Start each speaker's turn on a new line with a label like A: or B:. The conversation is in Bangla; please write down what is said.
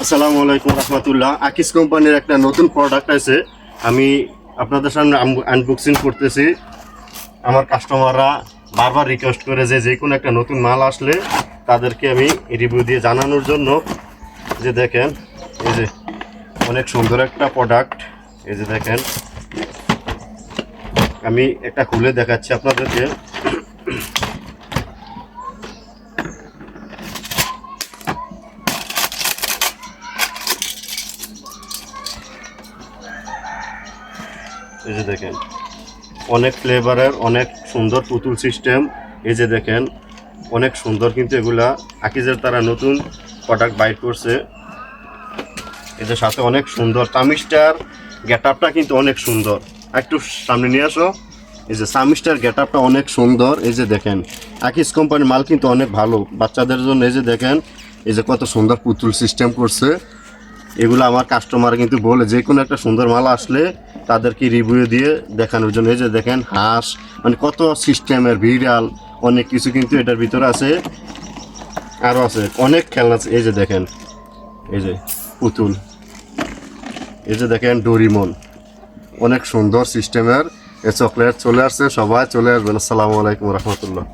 A: আসসালামু আলাইকুম রহমতুল্লাহ। আকিস কোম্পানির একটা নতুন প্রোডাক্ট আছে, আমি আপনাদের সামনে আনবক্সিং করতেছি। আমার কাস্টমাররা বারবার রিকোয়েস্ট করে যে কোনো একটা নতুন মাল আসলে তাদেরকে আমি রিভিউ দিয়ে জানানোর জন্য। যে দেখেন, এই যে অনেক সুন্দর একটা প্রোডাক্ট। এই যে দেখেন, আমি একটা খুলে দেখাচ্ছি আপনাদেরকে। এই যে দেখেন, অনেক ফ্লেভারের অনেক সুন্দর পুতুল সিস্টেম। এই যে দেখেন, অনেক সুন্দর, কিন্তু এগুলা আকিজের তারা নতুন প্রোডাক্ট বাইর করছে। এদের সাথে অনেক সুন্দর সামিস্টার গেট আপটা কিন্তু অনেক সুন্দর। একটু সামনে নিয়ে আসো। এই যে সামিস্টার গেট আপটা অনেক সুন্দর। এই যে দেখেন, আকিজ কোম্পানির মাল কিন্তু অনেক ভালো বাচ্চাদের জন্য। এই যে দেখেন, এই যে কত সুন্দর পুতুল সিস্টেম করছে। এগুলো আমার কাস্টমার কিন্তু বলে যে কোনো একটা সুন্দর মাল আসলে তাদেরকে রিভিউ দিয়ে দেখানোর জন্য। এই যে দেখেন, হাঁস, মানে কত সিস্টেমের বিড়াল, অনেক কিছু কিন্তু এটার ভিতরে আছে। আরও আছে অনেক খেলনা আছে। এই যে দেখেন, এই যে পুতুল, এই যে দেখেন ডোরিমন, অনেক সুন্দর সিস্টেমের। এই চকলেট চলে আসছে, সবাই চলে আসবেন। আসসালামু আলাইকুম রহমতুল্লাহ।